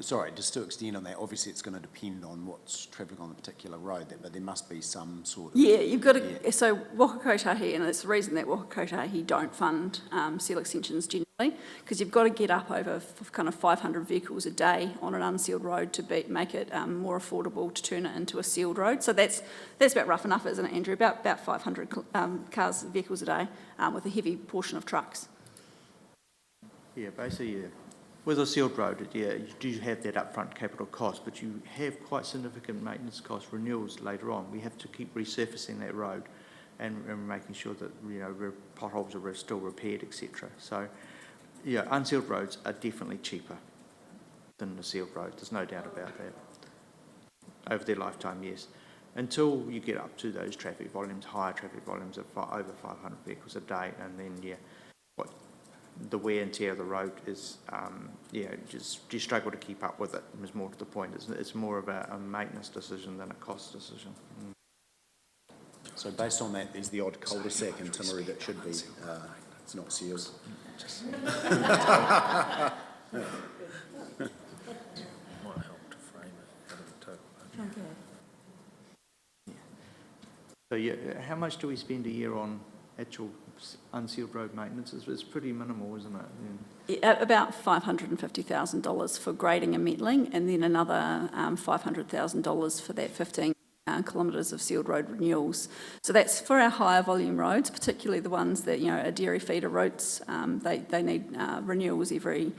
Sorry, just to extend on that, obviously it's going to depend on what's travelling on the particular road, but there must be some sort of... Yeah, you've got to, so Waka Kotahi, and it's the reason that Waka Kotahi don't fund seal extensions generally, because you've got to get up over kind of 500 vehicles a day on an unsealed road to make it more affordable to turn it into a sealed road. So that's about rough enough, isn't it, Andrew? About 500 vehicles a day with a heavy portion of trucks. Yeah, basically, yeah. With a sealed road, yeah, you do have that upfront capital cost, but you have quite significant maintenance cost renewals later on. We have to keep resurfacing that road and making sure that, potholes are still repaired, etc. So, yeah, unsealed roads are definitely cheaper than a sealed road. There's no doubt about that. Over their lifetime, yes. Until you get up to those traffic volumes, higher traffic volumes of over 500 vehicles a day, and then, the wear and tear of the road is, just you struggle to keep up with it. Is more to the point. It's more of a maintenance decision than a cost decision. So based on that, there's the odd cul-de-sac in Timaru that should be, it's not sealed. So yeah, how much do we spend a year on actual unsealed road maintenance? It's pretty minimal, isn't it? Yeah, about $550,000 for grading and metalling, and then another $500,000 for that 15 kilometres of sealed road renewals. So that's for our higher volume roads, particularly the ones that, are dairy feeder routes. They need renewals every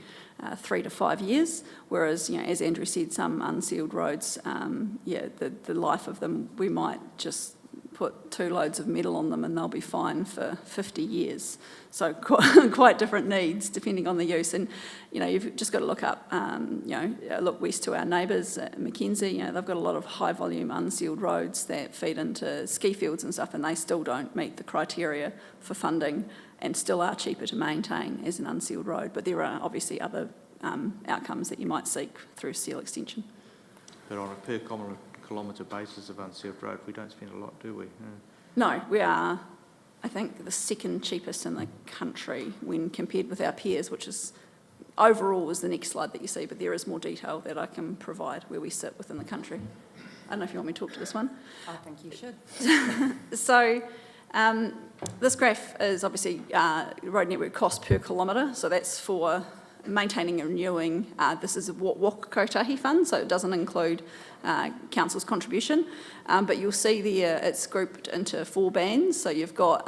3 to 5 years, whereas, as Andrew said, some unsealed roads, the life of them, we might just put 2 loads of metal on them and they'll be fine for 50 years. So quite different needs depending on the use. And, you've just got to look up, look west to our neighbours at Mackenzie. They've got a lot of high volume unsealed roads that feed into ski fields and stuff, and they still don't meet the criteria for funding and still are cheaper to maintain as an unsealed road. But there are obviously other outcomes that you might seek through seal extension. But on a per kilometre basis of unsealed road, we don't spend a lot, do we? No, we are, I think, the second cheapest in the country when compared with our peers, which is overall is the next slide that you see, but there is more detail that I can provide where we sit within the country. I don't know if you want me to talk to this one. I think you should. So this graph is obviously road network cost per kilometre, so that's for maintaining and renewing. This is what Waka Kotahi fund, so it doesn't include council's contribution, but you'll see there it's grouped into 4 bands. So you've got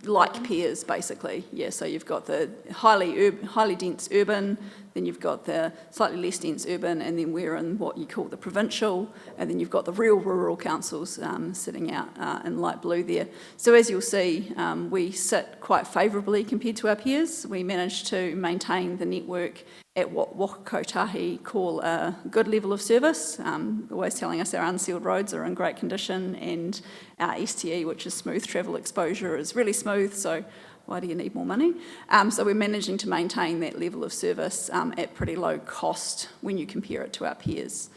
like peers basically, so you've got the highly dense urban, then you've got the slightly less dense urban, and then we're in what you call the provincial, and then you've got the real rural councils sitting out in light blue there. So as you'll see, we sit quite favourably compared to our peers. We managed to maintain the network at what Waka Kotahi call a good level of service, always telling us our unsealed roads are in great condition, and our STE, which is smooth travel exposure, is really smooth, so why do you need more money? So we're managing to maintain that level of service at pretty low cost when you compare it to our peers.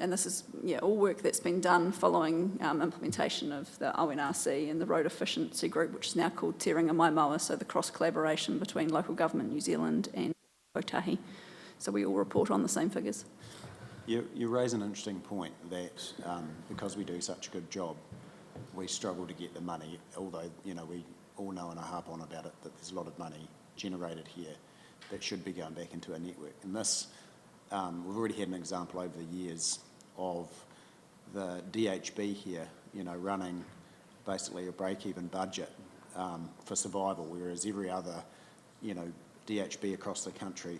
And this is all work that's been done following implementation of the ONRC and the Road Efficiency Group, which is now called Te Ringa Mai Maua, so the cross-collaboration between local government New Zealand and Kotahi. So we all report on the same figures. You raise an interesting point that because we do such a good job, we struggle to get the money, although, we all know and I harp on about it that there's a lot of money generated here. that should be going back into our network. And this, we've already had an example over the years of the DHB here, you know, running basically a break-even budget for survival, whereas every other, you know, DHB across the country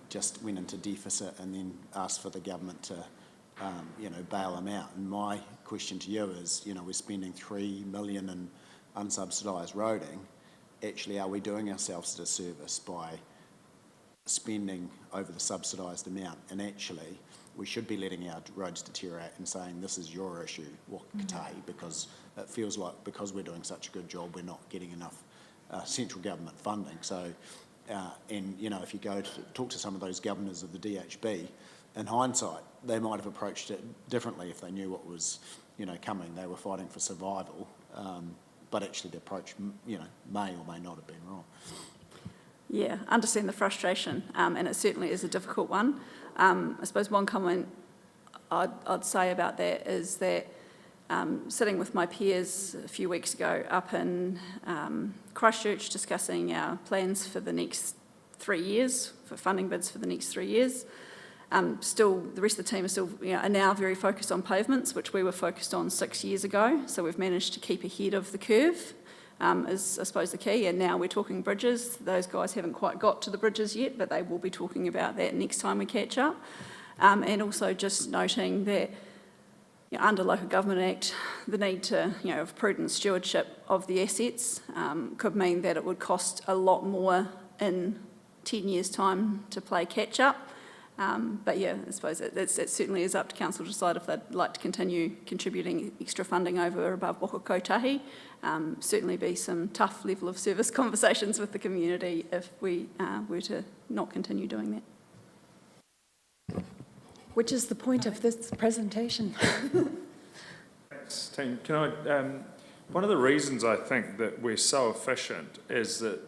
just went into deficit and then asked for the government to, you know, bail them out. And my question to you is, you know, we're spending $3 million in unsubsidised roading. Actually, are we doing ourselves a disservice by spending over the subsidised amount? And actually, we should be letting our roads deteriorate and saying, this is your issue, Whakatahi, because it feels like because we're doing such a good job, we're not getting enough central government funding. So, and, you know, if you go to talk to some of those governors of the DHB, in hindsight, they might have approached it differently if they knew what was, you know, coming. They were fighting for survival, but actually the approach, you know, may or may not have been wrong. Yeah, understand the frustration, and it certainly is a difficult one. I suppose one comment I'd say about that is that sitting with my peers a few weeks ago up in Christchurch discussing our plans for the next 3 years, for funding bids for the next 3 years, still, the rest of the team are now very focused on pavements, which we were focused on 6 years ago. So we've managed to keep ahead of the curve, is I suppose the key. And now we're talking bridges. Those guys haven't quite got to the bridges yet, but they will be talking about that next time we catch up. And also just noting that under Local Government Act, the need to, of prudent stewardship of the assets could mean that it would cost a lot more in 10 years' time to play catch up. But yeah, I suppose it certainly is up to council to decide if they'd like to continue contributing extra funding over or above Waka Kotahi. Certainly be some tough level of service conversations with the community if we were to not continue doing that. Which is the point of this presentation. Thanks, team. Can I, one of the reasons I think that we're so efficient is that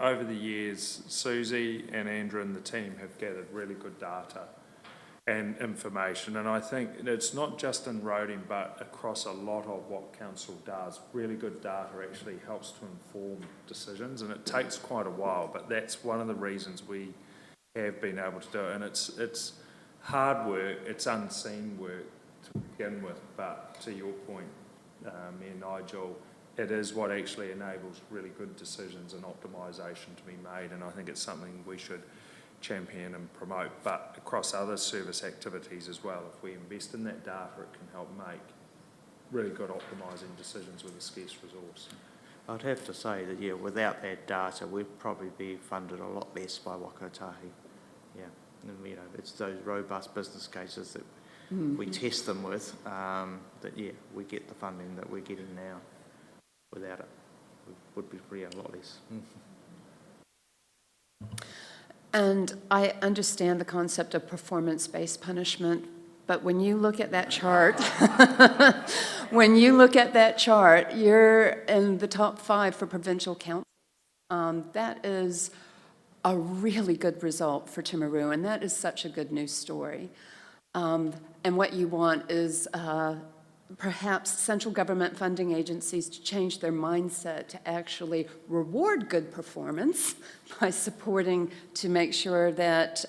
over the years, Susie and Andrew and the team have gathered really good data and information, and I think it's not just in roading but across a lot of what council does. Really good data actually helps to inform decisions, and it takes quite a while, but that's one of the reasons we have been able to do it. And it's hard work, it's unseen work to begin with, but to your point, me and Nigel, it is what actually enables really good decisions and optimisation to be made, and I think it's something we should champion and promote, but across other service activities as well. If we invest in that data, it can help make really good optimising decisions with a scarce resource. I'd have to say that, yeah, without that data, we'd probably be funded a lot less by Whakatahi. Yeah, and, it's those robust business cases that we test them with, that, yeah, we get the funding that we're getting now. Without it, we would be free a lot less. And I understand the concept of performance-based punishment, but when you look at that chart, you're in the top 5 for provincial councils. That is a really good result for Timaru, and that is such a good news story. And what you want is perhaps central government funding agencies to change their mindset to actually reward good performance by supporting to make sure that,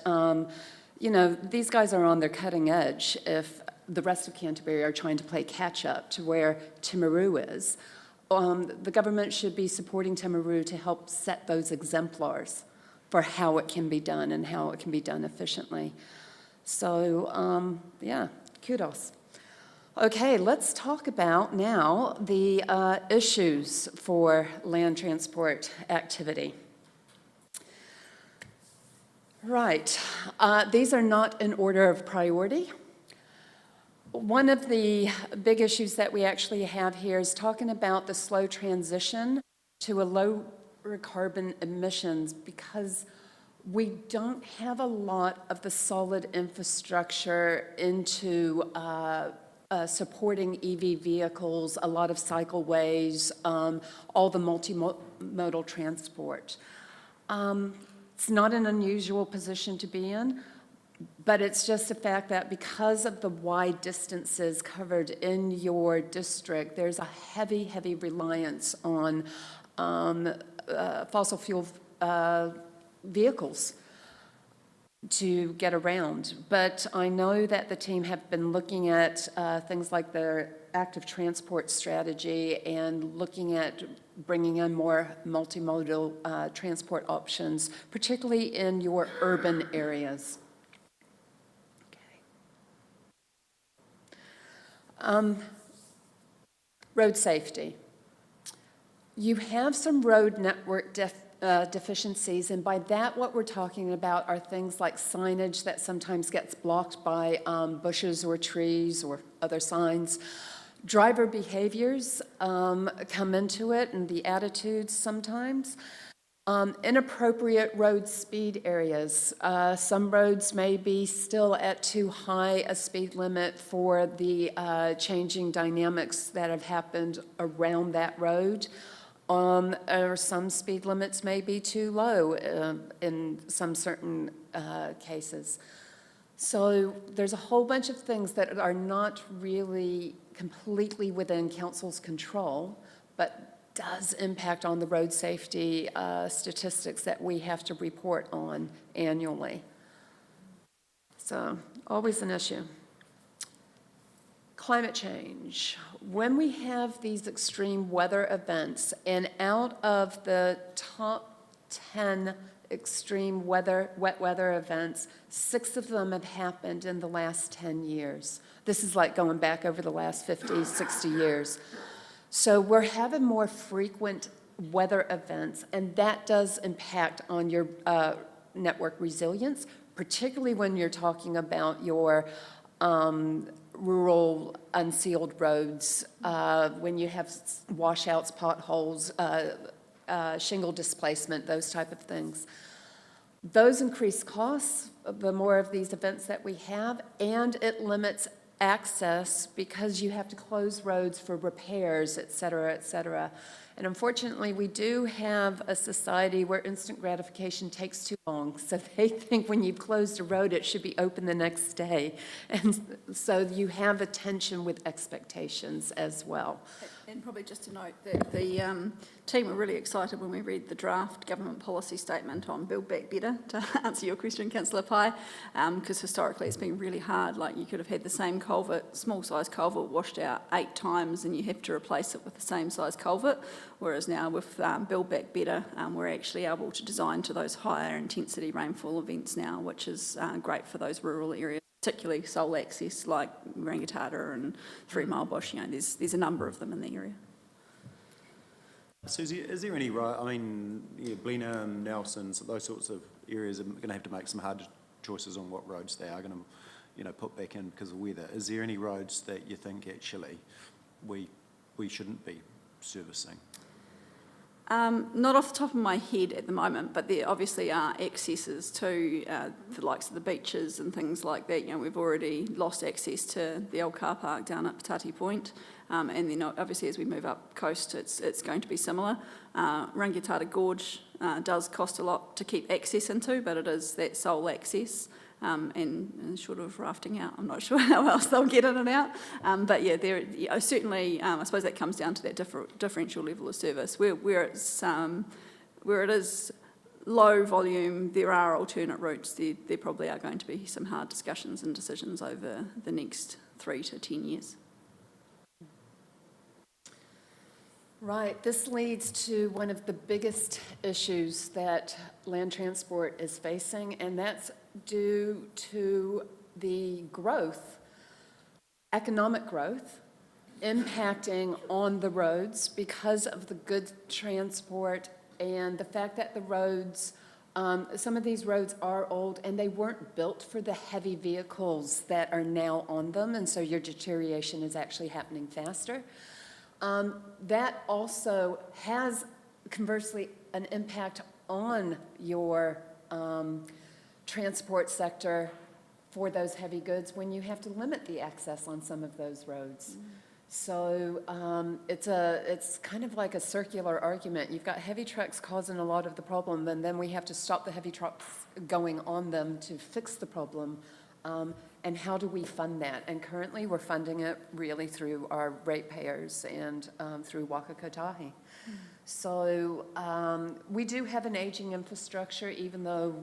these guys are on their cutting edge if the rest of Canterbury are trying to play catch up to where Timaru is. The government should be supporting Timaru to help set those exemplars for how it can be done and how it can be done efficiently. So, yeah, kudos. Okay, let's talk about now the issues for land transport activity. Right, these are not in order of priority. One of the big issues that we actually have here is talking about the slow transition to a lower carbon emissions, because we don't have a lot of the solid infrastructure into supporting EV vehicles, a lot of cycleways, all the multimodal transport. It's not an unusual position to be in, but it's just a fact that because of the wide distances covered in your district, there's a heavy, heavy reliance on fossil fuel vehicles to get around. But I know that the team have been looking at things like their active transport strategy and looking at bringing in more multimodal transport options, particularly in your urban areas. Okay. Road safety. You have some road network deficiencies, and by that what we're talking about are things like signage that sometimes gets blocked by bushes or trees or other signs. Driver behaviors come into it, and the attitudes sometimes. Inappropriate road speed areas. Some roads may be still at too high a speed limit for the changing dynamics that have happened around that road. Or some speed limits may be too low in some certain cases. So there's a whole bunch of things that are not really completely within council's control, but does impact on the road safety statistics that we have to report on annually. So always an issue. Climate change. When we have these extreme weather events, and out of the top 10 extreme weather, wet weather events, 6 of them have happened in the last 10 years. This is like going back over the last 50, 60 years. So we're having more frequent weather events, and that does impact on your network resilience, particularly when you're talking about your rural unsealed roads, when you have washouts, potholes, shingle displacement, those type of things. Those increase costs, the more of these events that we have, and it limits access because you have to close roads for repairs, et cetera, et cetera. And unfortunately, we do have a society where instant gratification takes too long. So they think when you've closed a road, it should be open the next day. And so you have a tension with expectations as well. And probably just to note that the team were really excited when we read the draft government policy statement on Build Back Better, to answer your question, Councillor Pye, because historically it's been really hard. Like, you could have had the same culvert, small size culvert, washed out 8 times and you have to replace it with the same size culvert, whereas now with Build Back Better, we're actually able to design to those higher intensity rainfall events now, which is great for those rural areas, particularly sole access like Rangitata and 3 Mile Bush. You know, there's a number of them in the area. Susie, is there any, I mean, yeah, Blenheim, Nelsons, those sorts of areas are going to have to make some hard choices on what roads they are going to, you know, put back in because of weather. Is there any roads that you think actually we shouldn't be servicing? Not off the top of my head at the moment, but there obviously are accesses to the likes of the beaches and things like that. You know, we've already lost access to the old car park down at Patati Point, and then obviously as we move up coast, it's going to be similar. Rangitata Gorge does cost a lot to keep access into, but it is that sole access. And short of rafting out, I'm not sure how else they'll get in and out. But yeah, certainly, I suppose that comes down to that differential level of service. Where it is low volume, there are alternate routes. There probably are going to be some hard discussions and decisions over the next 3 to 10 years. Right, this leads to one of the biggest issues that land transport is facing, and that's due to the growth, economic growth, impacting on the roads because of the goods transport and the fact that the roads, some of these roads are old and they weren't built for the heavy vehicles that are now on them, and so your deterioration is actually happening faster. That also has, conversely, an impact on your transport sector for those heavy goods when you have to limit the access on some of those roads. So it's kind of like a circular argument. You've got heavy trucks causing a lot of the problem, and then we have to stop the heavy trucks going on them to fix the problem. And how do we fund that? And currently we're funding it really through our ratepayers and through Waka Kotahi. So we do have an aging infrastructure, even though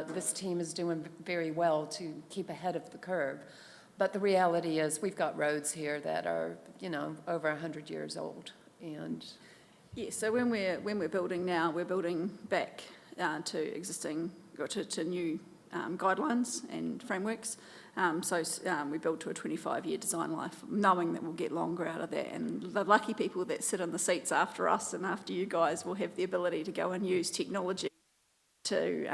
this team is doing very well to keep ahead of the curve. But the reality is we've got roads here that are, you know, over 100 years old. And Yeah, so when we're building now, we're building back to existing, or to new guidelines and frameworks. We build to a 25-year design life, knowing that we'll get longer out of that. And the lucky people that sit in the seats after us and after you guys will have the ability to go and use technology to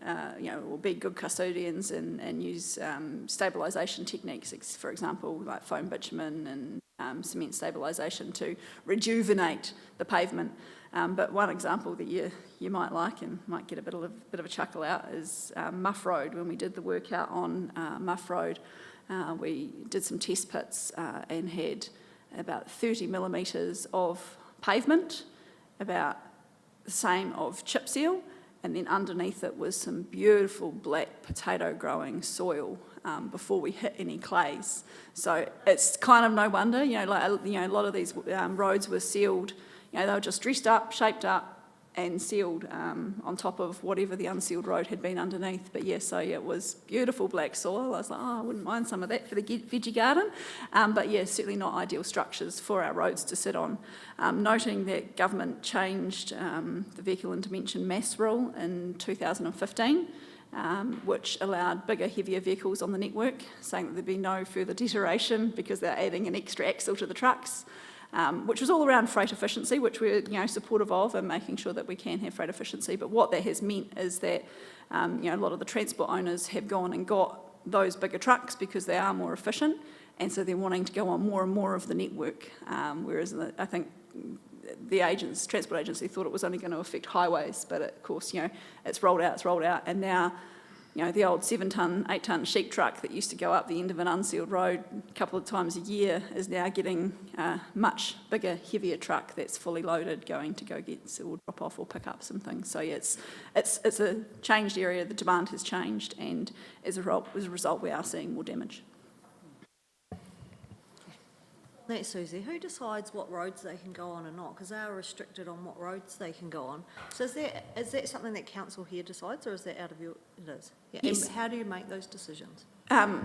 or be good custodians and use stabilisation techniques, for example, like foam bitumen and cement stabilisation to rejuvenate the pavement. But one example that you might like and might get a bit of a chuckle out is Muff Road. When we did the work out on Muff Road, we did some test pits and had about 30 millimetres of pavement, about the same of chip seal, and then underneath it was some beautiful black potato growing soil before we hit any clays. So it's kind of no wonder, a lot of these roads were sealed. They were just dressed up, shaped up, and sealed on top of whatever the unsealed road had been underneath. But it was beautiful black soil. I was like, I wouldn't mind some of that for the veggie garden. Certainly not ideal structures for our roads to sit on. Noting that government changed the vehicle intervention mass rule in 2015, which allowed bigger, heavier vehicles on the network, saying that there'd be no further deterioration because they're adding an extra axle to the trucks. Which was all around freight efficiency, which we're supportive of and making sure that we can have freight efficiency. But what that has meant is that a lot of the transport owners have gone and got those bigger trucks because they are more efficient, and so they're wanting to go on more and more of the network. Whereas I think the transport agency thought it was only going to affect highways, but of course it's rolled out, and now. The old 7-tonne, 8-tonne sheep truck that used to go up the end of an unsealed road a couple of times a year is now getting a much bigger, heavier truck that's fully loaded, going to go get sealed, drop off or pick up some things. So it's a changed area. The demand has changed, and as a result, we are seeing more damage. That's Susie. Who decides what roads they can go on and not? Because they are restricted on what roads they can go on. So is that something that council here decides, or is that out of your? It is. Yeah. Yes. And how do you make those decisions?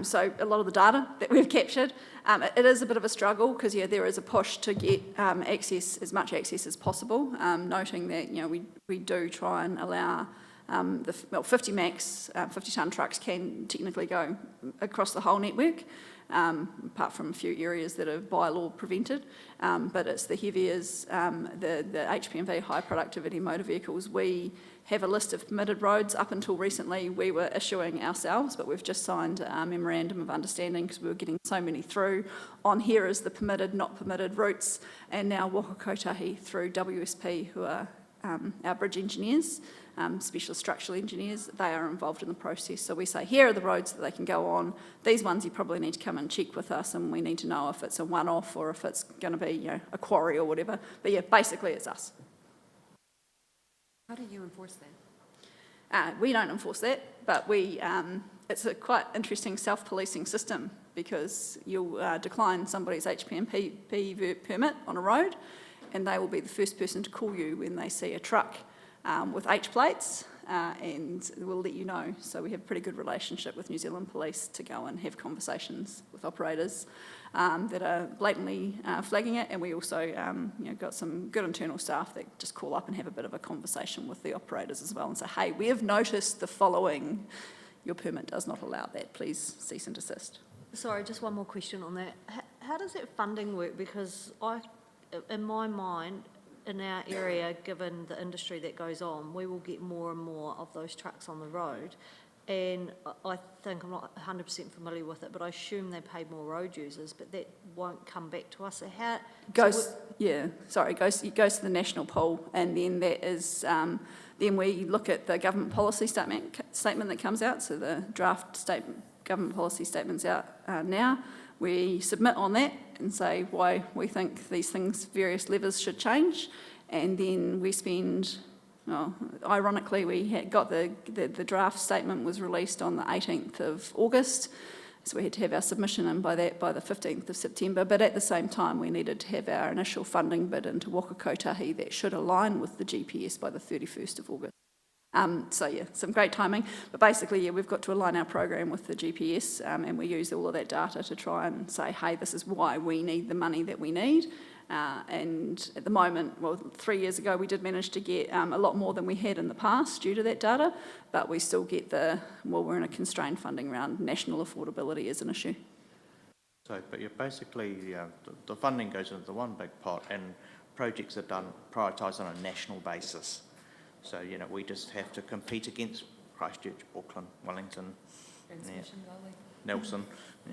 So a lot of the data that we've captured, it is a bit of a struggle because there is a push to get as much access as possible. Noting that we do try and allow 50 max, 50-tonne trucks can technically go across the whole network. Apart from a few areas that are by law prevented, but it's the heaviers, the HPMV, high productivity motor vehicles. We have a list of permitted roads. Up until recently we were issuing ourselves, but we've just signed a memorandum of understanding because we were getting so many through. On here is the permitted, not permitted routes, and now Waka Kotahi through WSP, who are our bridge engineers, specialist structural engineers. They are involved in the process. So we say, here are the roads that they can go on. These ones you probably need to come and check with us, and we need to know if it's a one-off or if it's going to be a quarry or whatever. But basically it's us. how do you enforce that? We don't enforce that, but it's a quite interesting self-policing system because you'll decline somebody's HPMP permit on a road, and they will be the first person to call you when they see a truck with H plates, and we'll let you know. So we have a pretty good relationship with New Zealand Police to go and have conversations with operators that are blatantly flagging it, and we also got some good internal staff that just call up and have a bit of a conversation with the operators as well and say, hey, we have noticed the following, your permit does not allow that, please cease and desist. Sorry, just one more question on that. How does that funding work? Because in my mind, in our area, given the industry that goes on, we will get more and more of those trucks on the road. And I think, I'm not 100% familiar with it, but I assume they pay more road users, but that won't come back to us. So it goes to the national pool, and then that is, then we look at the government policy statement that comes out, so the draft government policy statement's out now. We submit on that and say why we think these things, various levers should change, and then we spend, ironically, we had got the draft statement was released on the 18th of August. So we had to have our submission in by the 15th of September, but at the same time we needed to have our initial funding bid into Waka Kotahi that should align with the GPS by the 31st of August. So yeah, some great timing, but basically, yeah, we've got to align our program with the GPS, and we use all of that data to try and say, hey, this is why we need the money that we need. And at the moment, well, 3 years ago, we did manage to get a lot more than we had in the past due to that data, but we still get we're in a constrained funding round. National affordability is an issue. So, but you're basically, the funding goes into the one big pot and projects are prioritised on a national basis. So, we just have to compete against Christchurch, Auckland, Wellington, Nelson.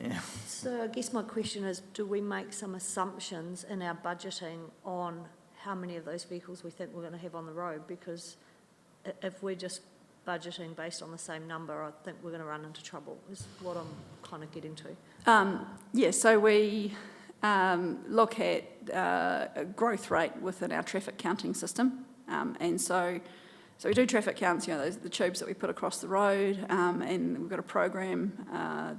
Yeah. So I guess my question is, do we make some assumptions in our budgeting on how many of those vehicles we think we're going to have on the road? Because if we're just budgeting based on the same number, I think we're going to run into trouble, is what I'm kind of getting to. So we look at a growth rate within our traffic counting system. And so we do traffic counts, those are the tubes that we put across the road, and we've got a program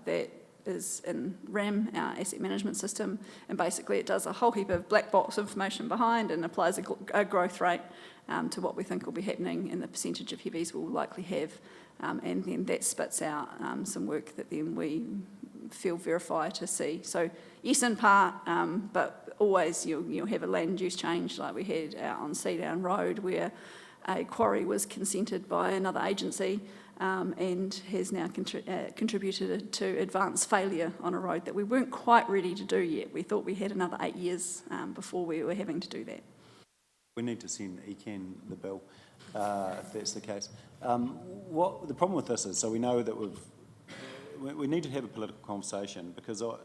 that is in RAM, our asset management system, and basically it does a whole heap of black box information behind and applies a growth rate to what we think will be happening and the percentage of heavies we'll likely have, and then that spits out some work that then we field verify to see. So yes, in part, but always you'll have a land use change like we had out on Seadown Road, where a quarry was consented by another agency and has now contributed to advanced failure on a road that we weren't quite ready to do yet. We thought we had another 8 years before we were having to do that. We need to send ECAN the bill, if that's the case. What the problem with this is, so we know that we need to have a political conversation, because we're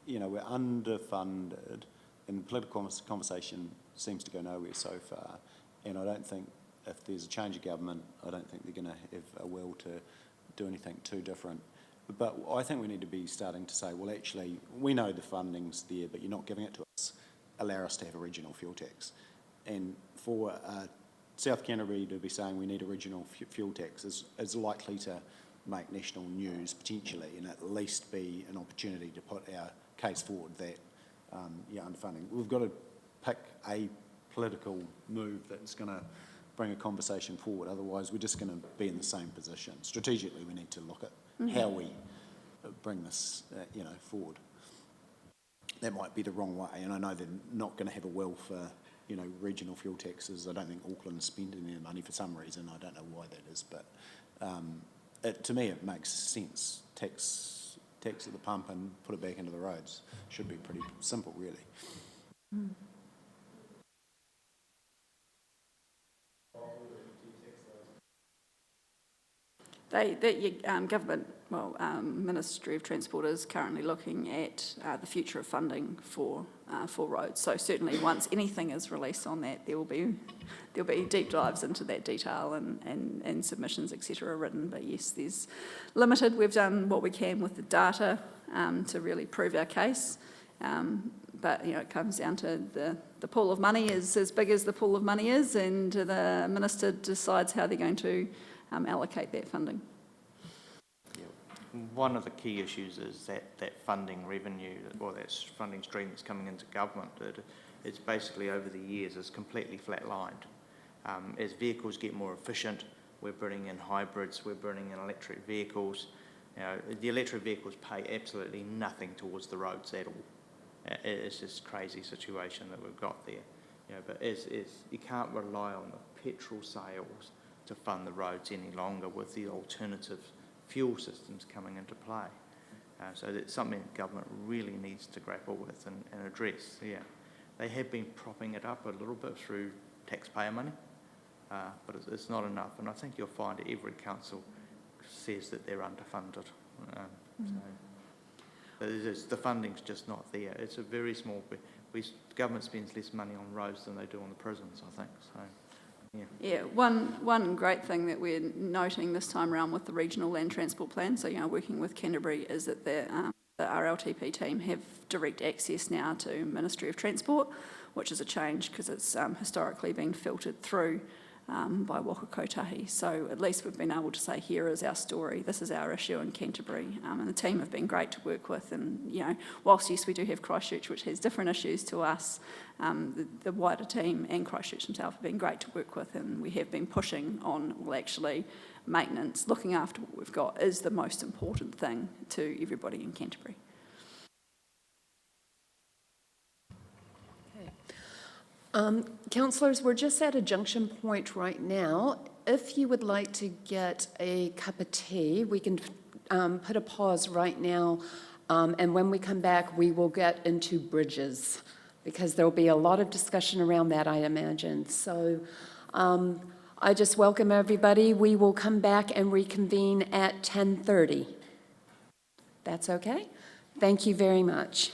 underfunded and the political conversation seems to go nowhere so far, and I don't think if there's a change of government, I don't think they're going to have a will to do anything too different. But I think we need to be starting to say, well, actually, we know the funding's there, but you're not giving it to us. Allow us to have a regional fuel tax. And for South Canterbury to be saying we need a regional fuel tax is likely to make national news potentially, and at least be an opportunity to put our case forward that underfunding. We've got to pick a political move that's going to bring a conversation forward. Otherwise, we're just going to be in the same position. Strategically, we need to look at how we bring this, forward. That might be the wrong way, and I know they're not going to have a will for, regional fuel taxes. I don't think Auckland's spending their money for some reason. I don't know why that is, but to me, it makes sense. Tax at the pump and put it back into the roads should be pretty simple, really. Government, Ministry of Transport is currently looking at the future of funding for roads. So certainly, once anything is released on that, there'll be deep dives into that detail and submissions, etc., written. But yes, there's limited. We've done what we can with the data to really prove our case. But it comes down to the pool of money is as big as the pool of money is, and the minister decides how they're going to allocate that funding. One of the key issues is that funding revenue, or that funding stream that's coming into government. It's basically over the years is completely flatlined. As vehicles get more efficient, we're bringing in hybrids, we're bringing in electric vehicles. The electric vehicles pay absolutely nothing towards the roads at all. It's just a crazy situation that we've got there. But you can't rely on the petrol sales to fund the roads any longer with the alternative fuel systems coming into play. So that's something the government really needs to grapple with and address. Yeah, they have been propping it up a little bit through taxpayer money, but it's not enough. And I think you'll find every council says that they're underfunded. The funding's just not there. It's a very small. The government spends less money on roads than they do on the prisons, I think. So. Yeah, one great thing that we're noting this time around with the regional land transport plan, so working with Canterbury, is that the RLTP team have direct access now to Ministry of Transport, which is a change because it's historically been filtered through by Waka Kotahi. So at least we've been able to say, here is our story, this is our issue in Canterbury. And the team have been great to work with. And, you know, whilst, yes, we do have Christchurch, which has different issues to us, the wider team and Christchurch himself have been great to work with. And we have been pushing on, well, actually, maintenance, looking after what we've got is the most important thing to everybody in Canterbury. Councillors, we're just at a junction point right now. If you would like to get a cup of tea, we can put a pause right now, and when we come back, we will get into bridges, because there'll be a lot of discussion around that, I imagine. So I just welcome everybody. We will come back and reconvene at 10:30. That's okay? Thank you very much.